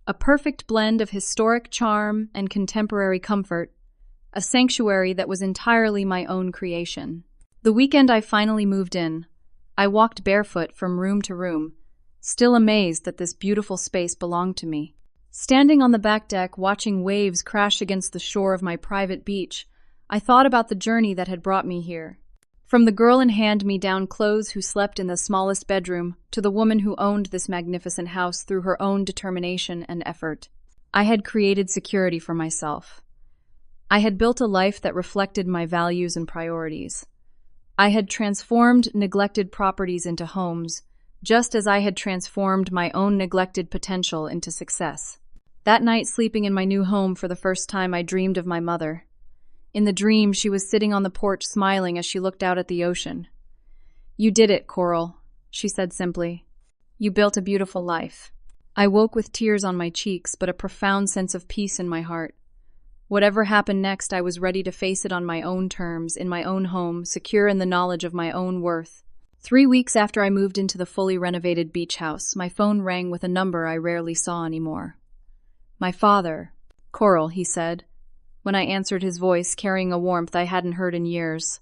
a perfect blend of historic charm and contemporary comfort, a sanctuary that was entirely my own creation. The weekend I finally moved in, I walked barefoot from room to room, still amazed that this beautiful space belonged to me. Standing on the back deck, watching waves crash against the shore of my private beach, I thought about the journey that had brought me here. From the girl in hand-me-down clothes who slept in the smallest bedroom to the woman who owned this magnificent house through her own determination and effort, I had created security for myself. I had built a life that reflected my values and priorities. I had transformed neglected properties into homes, just as I had transformed my own neglected potential into success. That night, sleeping in my new home for the first time, I dreamed of my mother. In the dream, she was sitting on the porch smiling as she looked out at the ocean. "You did it, Coral," she said simply. "You built a beautiful life." I woke with tears on my cheeks, but a profound sense of peace in my heart. Whatever happened next, I was ready to face it on my own terms, in my own home, secure in the knowledge of my own worth. 3 weeks after I moved into the fully renovated beach house, my phone rang with a number I rarely saw anymore. "My father." "Coral," he said, when I answered his voice, carrying a warmth I hadn't heard in years.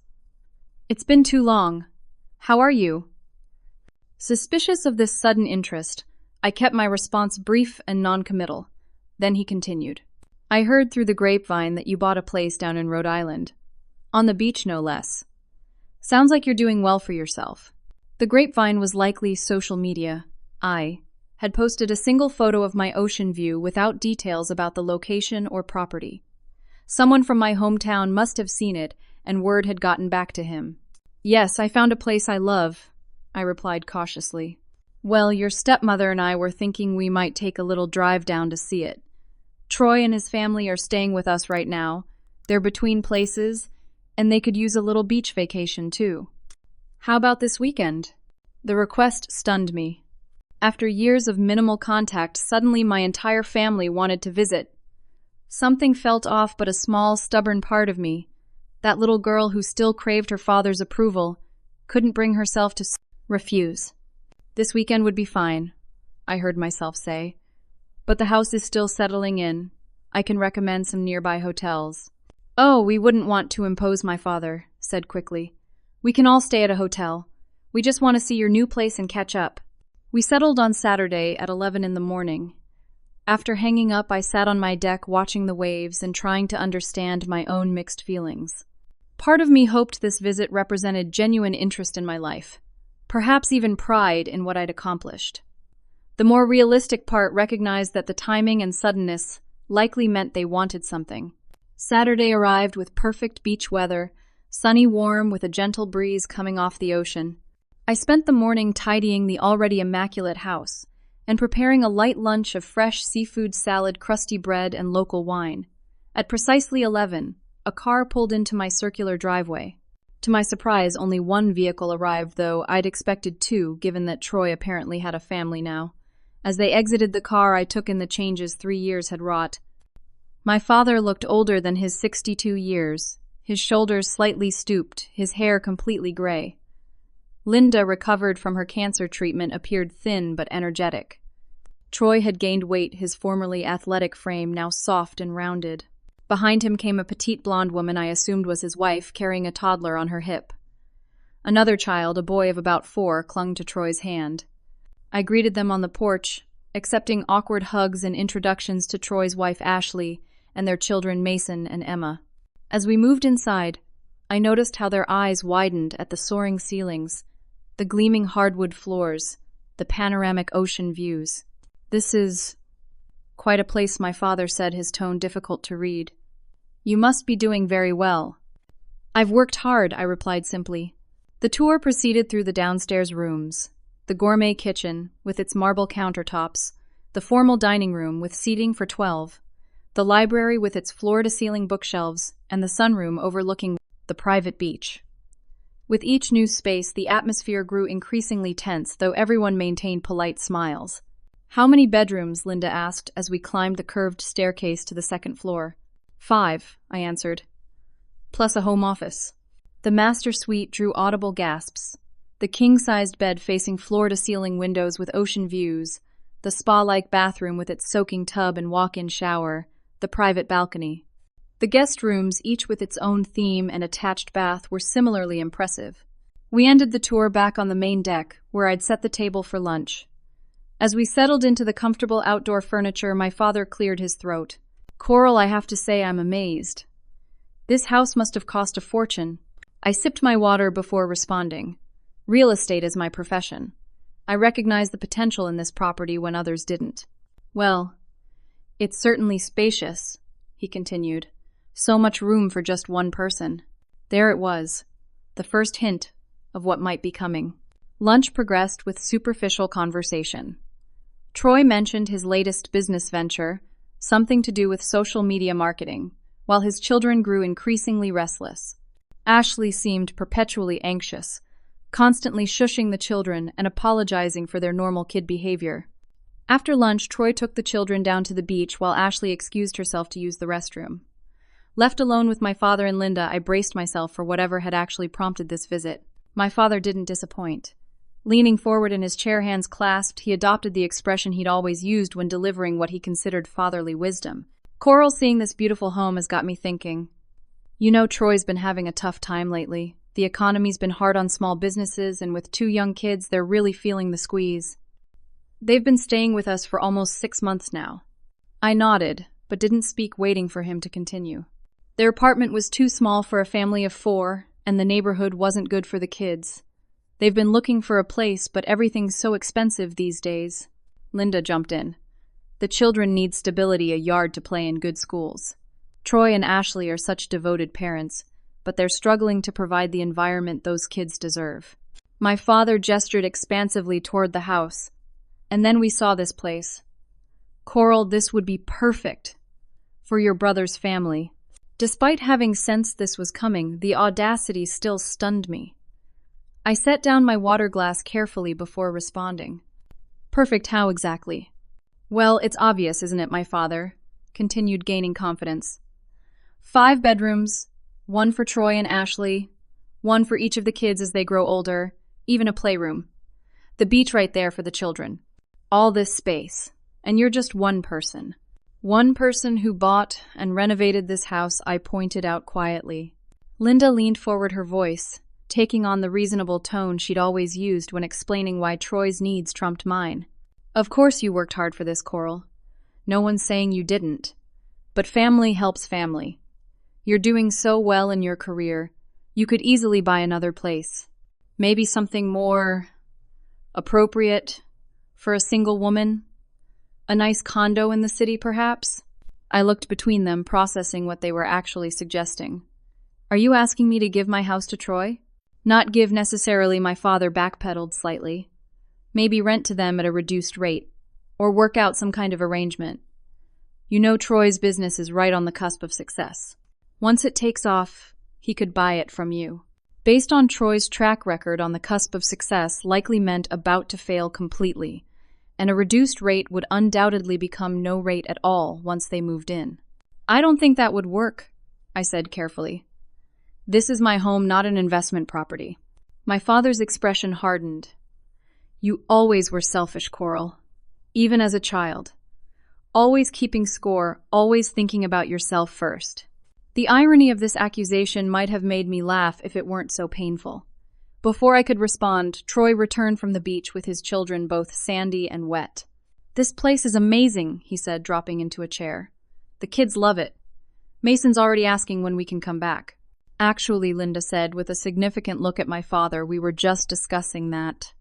"It's been too long. How are you?" Suspicious of this sudden interest, I kept my response brief and non-committal. Then he continued. "I heard through the grapevine that you bought a place down in Rhode Island. On the beach, no less. Sounds like you're doing well for yourself." The grapevine was likely social media. I had posted a single photo of my ocean view without details about the location or property. Someone from my hometown must have seen it, and word had gotten back to him. "Yes, I found a place I love," I replied cautiously. "Well, your stepmother and I were thinking we might take a little drive down to see it. Troy and his family are staying with us right now. They're between places, and they could use a little beach vacation, too. How about this weekend?" The request stunned me. After years of minimal contact, suddenly my entire family wanted to visit. Something felt off, but a small, stubborn part of me, that little girl who still craved her father's approval, couldn't bring herself to refuse. "This weekend would be fine," I heard myself say. "But the house is still settling in. I can recommend some nearby hotels." "Oh, we wouldn't want to impose," my father said quickly. "We can all stay at a hotel. We just want to see your new place and catch up." We settled on Saturday at 11 in the morning. After hanging up, I sat on my deck watching the waves and trying to understand my own mixed feelings. Part of me hoped this visit represented genuine interest in my life, perhaps even pride in what I'd accomplished. The more realistic part recognized that the timing and suddenness likely meant they wanted something. Saturday arrived with perfect beach weather, sunny warm with a gentle breeze coming off the ocean. I spent the morning tidying the already immaculate house and preparing a light lunch of fresh seafood salad, crusty bread, and local wine. At precisely 11, a car pulled into my circular driveway. To my surprise, only one vehicle arrived, though I'd expected two, given that Troy apparently had a family now. As they exited the car, I took in the changes 3 years had wrought. My father looked older than his 62 years, his shoulders slightly stooped, his hair completely gray. Linda, recovered from her cancer treatment, appeared thin but energetic. Troy had gained weight, his formerly athletic frame now soft and rounded. Behind him came a petite blonde woman I assumed was his wife, carrying a toddler on her hip. Another child, a boy of about 4, clung to Troy's hand. I greeted them on the porch, accepting awkward hugs and introductions to Troy's wife Ashley and their children Mason and Emma. As we moved inside, I noticed how their eyes widened at the soaring ceilings, the gleaming hardwood floors, the panoramic ocean views. "This is quite a place," my father said, his tone difficult to read. "You must be doing very well." "I've worked hard," I replied simply. The tour proceeded through the downstairs rooms, the gourmet kitchen with its marble countertops, the formal dining room with seating for 12, the library with its floor-to-ceiling bookshelves, and the sunroom overlooking the private beach. With each new space, the atmosphere grew increasingly tense, though everyone maintained polite smiles. "How many bedrooms?" Linda asked as we climbed the curved staircase to the second floor. 5, I answered, plus a home office. The master suite drew audible gasps. The king-sized bed facing floor-to-ceiling windows with ocean views, the spa-like bathroom with its soaking tub and walk-in shower, the private balcony. The guest rooms, each with its own theme and attached bath, were similarly impressive. We ended the tour back on the main deck, where I'd set the table for lunch. As we settled into the comfortable outdoor furniture, my father cleared his throat. "Coral, I have to say I'm amazed. This house must have cost a fortune." I sipped my water before responding. Real estate is my profession. I recognized the potential in this property when others didn't. "Well, it's certainly spacious," he continued. "So much room for just one person." There it was, the first hint of what might be coming. Lunch progressed with superficial conversation. Troy mentioned his latest business venture, something to do with social media marketing, while his children grew increasingly restless. Ashley seemed perpetually anxious, constantly shushing the children and apologizing for their normal kid behavior. After lunch, Troy took the children down to the beach while Ashley excused herself to use the restroom. Left alone with my father and Linda, I braced myself for whatever had actually prompted this visit. My father didn't disappoint. Leaning forward in his chair, hands clasped, he adopted the expression he'd always used when delivering what he considered fatherly wisdom. "Coral, seeing this beautiful home has got me thinking. You know, Troy's been having a tough time lately. The economy's been hard on small businesses, and with 2 young kids, they're really feeling the squeeze. They've been staying with us for almost 6 months now." I nodded, but didn't speak, waiting for him to continue. "Their apartment was too small for a family of 4, and the neighborhood wasn't good for the kids. They've been looking for a place, but everything's so expensive these days." Linda jumped in. "The children need stability, a yard to play in, good schools. Troy and Ashley are such devoted parents, but they're struggling to provide the environment those kids deserve." My father gestured expansively toward the house. "And then we saw this place. Coral, this would be perfect for your brother's family." Despite having sensed this was coming, the audacity still stunned me. I set down my water glass carefully before responding. "Perfect how exactly?" "Well, it's obvious, isn't it?" my father continued, gaining confidence. 5 bedrooms, 1 for Troy and Ashley, 1 for each of the kids as they grow older, even a playroom. The beach right there for the children. All this space, and you're just one person. "One person who bought and renovated this house," I pointed out quietly. Linda leaned forward, her voice taking on the reasonable tone she'd always used when explaining why Troy's needs trumped mine. "Of course you worked hard for this, Coral. No one's saying you didn't. But family helps family. You're doing so well in your career, you could easily buy another place. Maybe something more appropriate For a single woman? A nice condo in the city, perhaps? I looked between them, processing what they were actually suggesting. Are you asking me to give my house to Troy? Not give necessarily, my father backpedaled slightly. Maybe rent to them at a reduced rate, or work out some kind of arrangement. You know Troy's business is right on the cusp of success. Once it takes off, he could buy it from you. Based on Troy's track record, on the cusp of success likely meant about to fail completely, and a reduced rate would undoubtedly become no rate at all once they moved in. I don't think that would work, I said carefully. This is my home, not an investment property. My father's expression hardened. You always were selfish, Coral. Even as a child. Always keeping score, always thinking about yourself first. The irony of this accusation might have made me laugh if it weren't so painful. Before I could respond, Troy returned from the beach with his children, both sandy and wet. This place is amazing, he said, dropping into a chair. The kids love it. Mason's already asking when we can come back. Actually, Linda said, with a significant look at my father, we were just discussing that.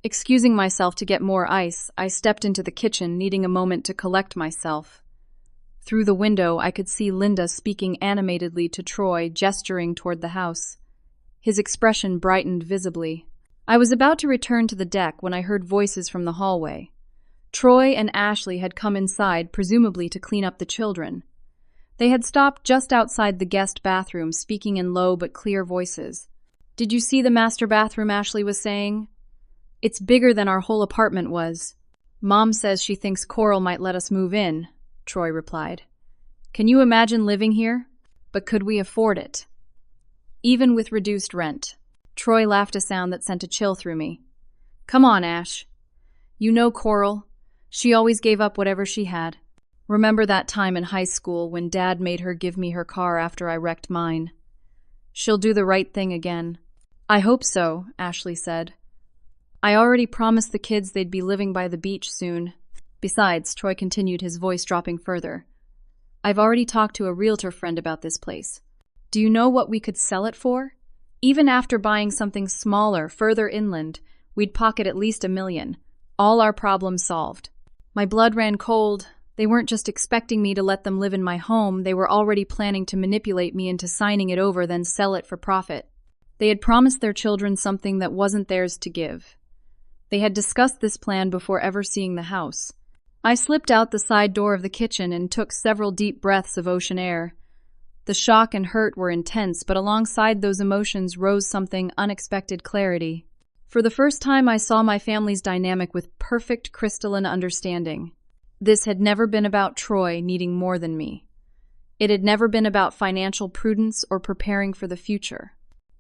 Excusing myself to get more ice, I stepped into the kitchen, needing a moment to collect myself. Through the window, I could see Linda speaking animatedly to Troy, gesturing toward the house. His expression brightened visibly. I was about to return to the deck when I heard voices from the hallway. Troy and Ashley had come inside, presumably to clean up the children. They had stopped just outside the guest bathroom, speaking in low but clear voices. Did you see the master bathroom? Ashley was saying. It's bigger than our whole apartment was. Mom says she thinks Coral might let us move in, Troy replied. Can you imagine living here? But could we afford it? Even with reduced rent. Troy laughed, a sound that sent a chill through me. Come on, Ash. You know Coral. She always gave up whatever she had. Remember that time in high school when Dad made her give me her car after I wrecked mine? She'll do the right thing again. I hope so, Ashley said. I already promised the kids they'd be living by the beach soon. Besides, Troy continued, his voice dropping further. I've already talked to a realtor friend about this place. Do you know what we could sell it for? Even after buying something smaller, further inland, we'd pocket at least $1 million. All our problems solved. My blood ran cold. They weren't just expecting me to let them live in my home, they were already planning to manipulate me into signing it over, then sell it for profit. They had promised their children something that wasn't theirs to give. They had discussed this plan before ever seeing the house. I slipped out the side door of the kitchen and took several deep breaths of ocean air. The shock and hurt were intense, but alongside those emotions rose something unexpected: clarity. For the first time, I saw my family's dynamic with perfect crystalline understanding. This had never been about Troy needing more than me. It had never been about financial prudence or preparing for the future.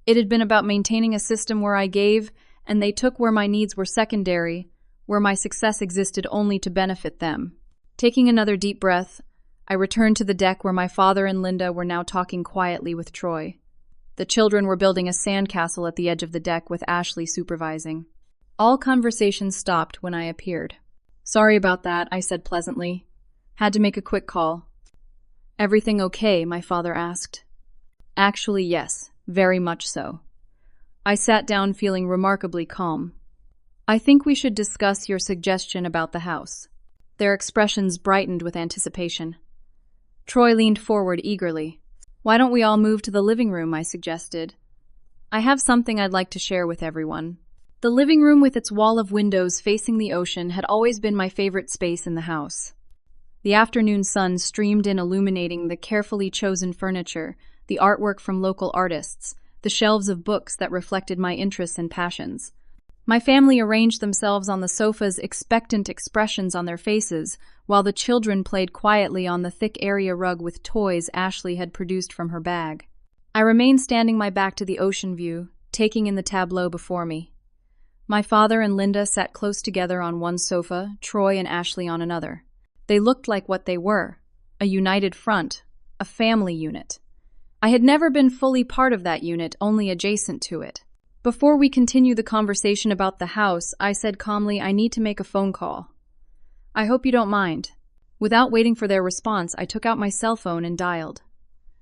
It had been about maintaining a system where I gave, and they took where my needs were secondary, where my success existed only to benefit them. Taking another deep breath, I returned to the deck where my father and Linda were now talking quietly with Troy. The children were building a sandcastle at the edge of the deck, with Ashley supervising. All conversation stopped when I appeared. Sorry about that, I said pleasantly. Had to make a quick call. Everything okay? My father asked. Actually, yes, very much so. I sat down feeling remarkably calm. I think we should discuss your suggestion about the house. Their expressions brightened with anticipation. Troy leaned forward eagerly. Why don't we all move to the living room? I suggested. I have something I'd like to share with everyone. The living room, with its wall of windows facing the ocean, had always been my favorite space in the house. The afternoon sun streamed in, illuminating the carefully chosen furniture, the artwork from local artists, the shelves of books that reflected my interests and passions. My family arranged themselves on the sofas, expectant expressions on their faces, while the children played quietly on the thick area rug with toys Ashley had produced from her bag. I remained standing, my back to the ocean view, taking in the tableau before me. My father and Linda sat close together on one sofa, Troy and Ashley on another. They looked like what they were, a united front, a family unit. I had never been fully part of that unit, only adjacent to it. Before we continue the conversation about the house, I said calmly, I need to make a phone call. I hope you don't mind. Without waiting for their response, I took out my cell phone and dialed.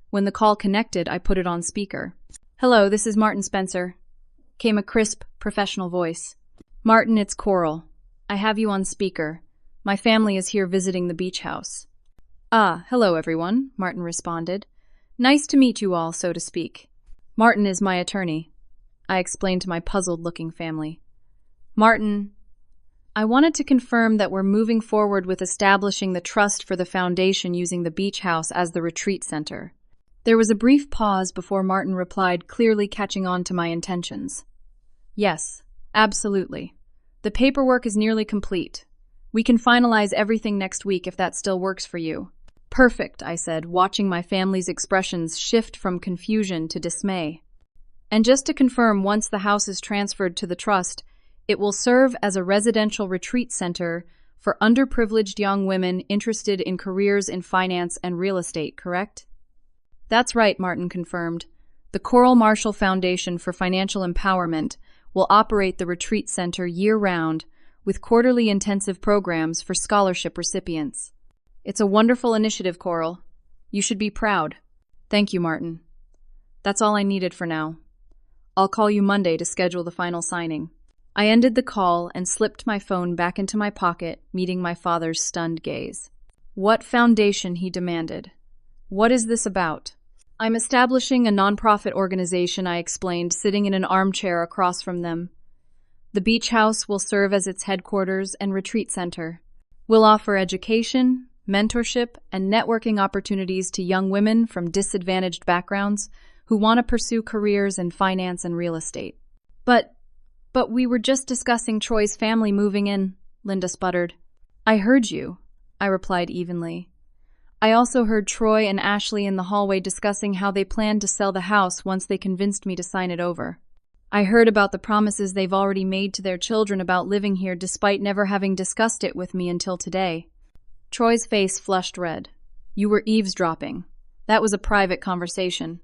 When the call connected, I put it on speaker. Hello, this is Martin Spencer. Came a crisp, professional voice. Martin, it's Coral. I have you on speaker. My family is here visiting the beach house. Ah, hello everyone, Martin responded. Nice to meet you all, so to speak. Martin is my attorney, I explained to my puzzled-looking family. Martin, I wanted to confirm that we're moving forward with establishing the trust for the foundation using the beach house as the retreat center. There was a brief pause before Martin replied, clearly catching on to my intentions. Yes, absolutely. The paperwork is nearly complete. We can finalize everything next week if that still works for you. Perfect, I said, watching my family's expressions shift from confusion to dismay. And just to confirm, once the house is transferred to the trust, it will serve as a residential retreat center for underprivileged young women interested in careers in finance and real estate, correct? That's right, Martin confirmed. The Coral Marshall Foundation for Financial Empowerment will operate the retreat center year-round with quarterly intensive programs for scholarship recipients. It's a wonderful initiative, Coral. You should be proud. Thank you, Martin. That's all I needed for now. I'll call you Monday to schedule the final signing. I ended the call and slipped my phone back into my pocket, meeting my father's stunned gaze. What foundation, he demanded. What is this about? I'm establishing a nonprofit organization, I explained, sitting in an armchair across from them. The beach house will serve as its headquarters and retreat center. We'll offer education, mentorship, and networking opportunities to young women from disadvantaged backgrounds who want to pursue careers in finance and real estate. But we were just discussing Troy's family moving in, Linda sputtered. I heard you, I replied evenly. I also heard Troy and Ashley in the hallway discussing how they planned to sell the house once they convinced me to sign it over. I heard about the promises they've already made to their children about living here despite never having discussed it with me until today. Troy's face flushed red. You were eavesdropping. That was a private conversation.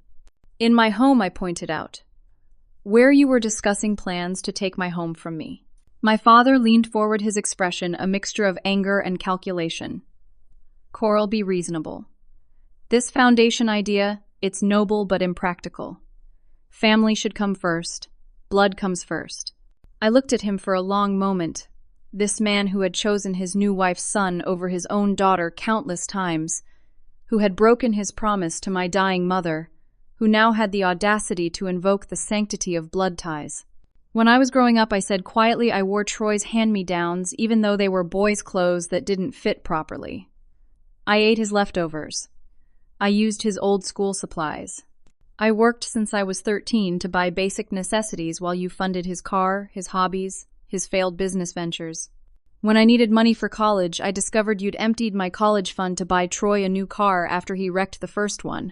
In my home, I pointed out. Where you were discussing plans to take my home from me. My father leaned forward, his expression a mixture of anger and calculation. Coral, be reasonable. This foundation idea, it's noble but impractical. Family should come first. Blood comes first. I looked at him for a long moment. This man who had chosen his new wife's son over his own daughter countless times, who had broken his promise to my dying mother, who now had the audacity to invoke the sanctity of blood ties. When I was growing up, I said quietly I wore Troy's hand-me-downs even though they were boys' clothes that didn't fit properly. I ate his leftovers. I used his old school supplies. I worked since I was 13 to buy basic necessities while you funded his car, his hobbies, his failed business ventures. When I needed money for college, I discovered you'd emptied my college fund to buy Troy a new car after he wrecked the first one.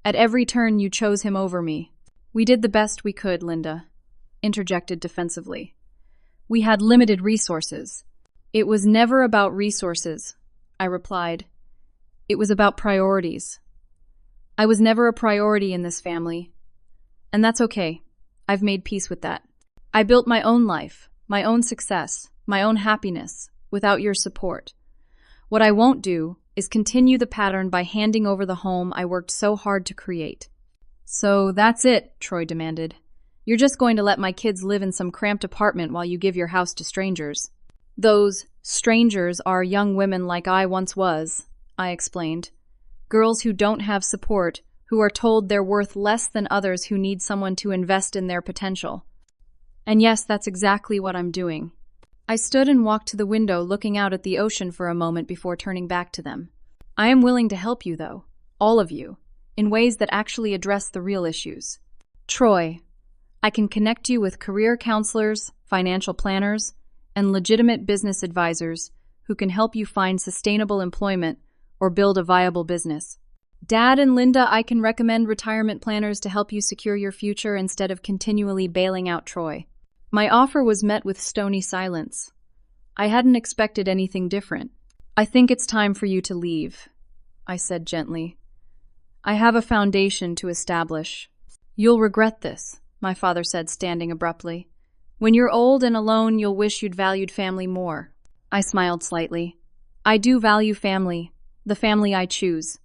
At every turn, you chose him over me. We did the best we could, Linda, interjected defensively. We had limited resources. It was never about resources, I replied. It was about priorities. I was never a priority in this family. And that's okay. I've made peace with that. I built my own life, my own success, my own happiness, without your support. What I won't do is continue the pattern by handing over the home I worked so hard to create. So that's it, Troy demanded. You're just going to let my kids live in some cramped apartment while you give your house to strangers. Those strangers are young women like I once was, I explained. Girls who don't have support, who are told they're worth less than others who need someone to invest in their potential. And yes, that's exactly what I'm doing. I stood and walked to the window, looking out at the ocean for a moment before turning back to them. I am willing to help you, though, all of you, in ways that actually address the real issues. Troy, I can connect you with career counselors, financial planners, and legitimate business advisors who can help you find sustainable employment or build a viable business. Dad and Linda, I can recommend retirement planners to help you secure your future instead of continually bailing out Troy. My offer was met with stony silence. I hadn't expected anything different. I think it's time for you to leave, I said gently. I have a foundation to establish. You'll regret this, my father said, standing abruptly. When you're old and alone, you'll wish you'd valued family more. I smiled slightly. I do value family, the family I choose.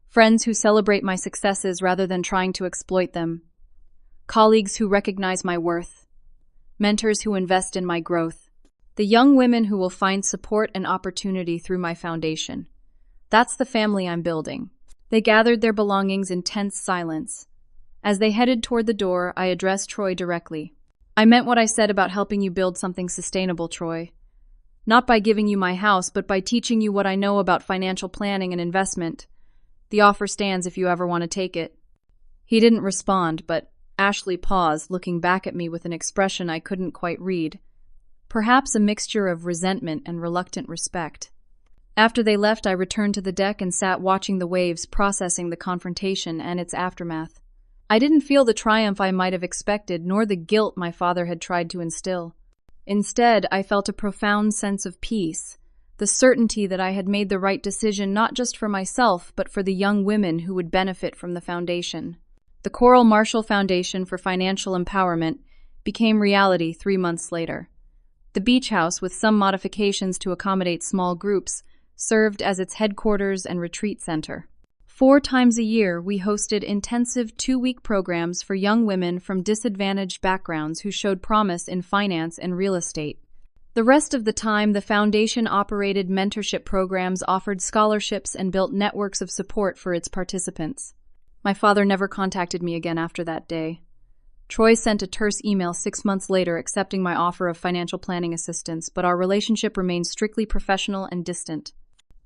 Friends who celebrate my successes rather than trying to exploit them. Colleagues who recognize my worth. Mentors who invest in my growth. The young women who will find support and opportunity through my foundation. That's the family I'm building. They gathered their belongings in tense silence. As they headed toward the door, I addressed Troy directly. I meant what I said about helping you build something sustainable, Troy. Not by giving you my house, but by teaching you what I know about financial planning and investment. The offer stands if you ever want to take it. He didn't respond, but Ashley paused, looking back at me with an expression I couldn't quite read. Perhaps a mixture of resentment and reluctant respect. After they left, I returned to the deck and sat watching the waves, processing the confrontation and its aftermath. I didn't feel the triumph I might have expected, nor the guilt my father had tried to instill. Instead, I felt a profound sense of peace, the certainty that I had made the right decision not just for myself, but for the young women who would benefit from the foundation. The Coral Marshall Foundation for Financial Empowerment became reality 3 months later. The beach house, with some modifications to accommodate small groups, served as its headquarters and retreat center. 4 times a year, we hosted intensive 2-week programs for young women from disadvantaged backgrounds who showed promise in finance and real estate. The rest of the time, the foundation operated mentorship programs, offered scholarships, and built networks of support for its participants. My father never contacted me again after that day. Troy sent a terse email 6 months later accepting my offer of financial planning assistance, but our relationship remained strictly professional and distant.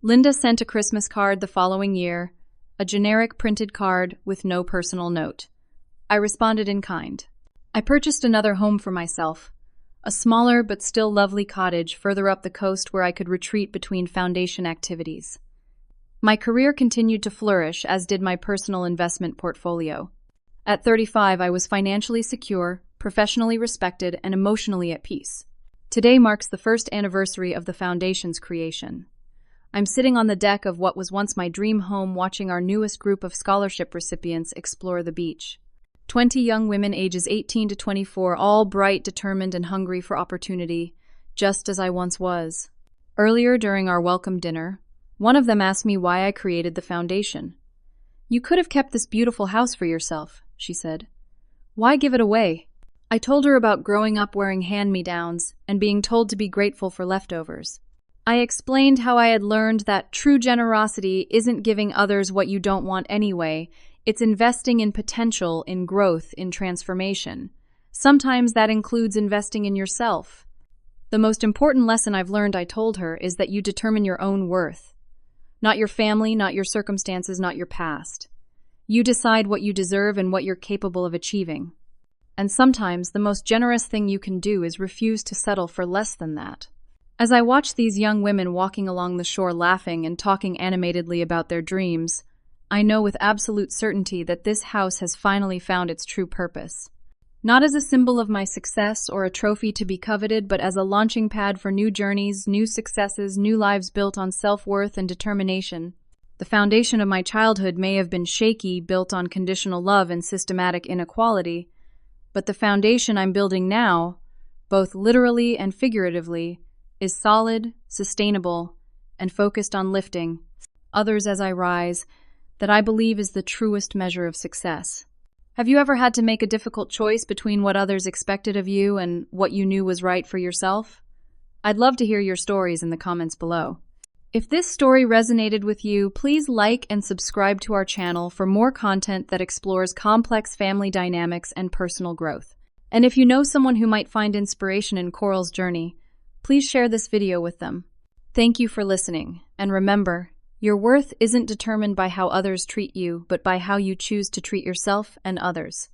Linda sent a Christmas card the following year, a generic printed card with no personal note. I responded in kind. I purchased another home for myself, a smaller but still lovely cottage further up the coast where I could retreat between foundation activities. My career continued to flourish, as did my personal investment portfolio. At 35, I was financially secure, professionally respected, and emotionally at peace. Today marks the first anniversary of the foundation's creation. I'm sitting on the deck of what was once my dream home, watching our newest group of scholarship recipients explore the beach. 20 young women ages 18 to 24, all bright, determined, and hungry for opportunity, just as I once was. Earlier during our welcome dinner, one of them asked me why I created the foundation. "You could have kept this beautiful house for yourself," she said. "Why give it away?" I told her about growing up wearing hand-me-downs and being told to be grateful for leftovers. I explained how I had learned that true generosity isn't giving others what you don't want anyway. It's investing in potential, in growth, in transformation. Sometimes that includes investing in yourself. The most important lesson I've learned, I told her, is that you determine your own worth. Not your family, not your circumstances, not your past. You decide what you deserve and what you're capable of achieving. And sometimes the most generous thing you can do is refuse to settle for less than that. As I watched these young women walking along the shore laughing and talking animatedly about their dreams, I know with absolute certainty that this house has finally found its true purpose. Not as a symbol of my success or a trophy to be coveted, but as a launching pad for new journeys, new successes, new lives built on self-worth and determination. The foundation of my childhood may have been shaky, built on conditional love and systematic inequality, but the foundation I'm building now, both literally and figuratively, is solid, sustainable, and focused on lifting others as I rise, that I believe is the truest measure of success. Have you ever had to make a difficult choice between what others expected of you and what you knew was right for yourself? I'd love to hear your stories in the comments below. If this story resonated with you, please like and subscribe to our channel for more content that explores complex family dynamics and personal growth. And if you know someone who might find inspiration in Coral's journey, please share this video with them. Thank you for listening, and remember, your worth isn't determined by how others treat you, but by how you choose to treat yourself and others.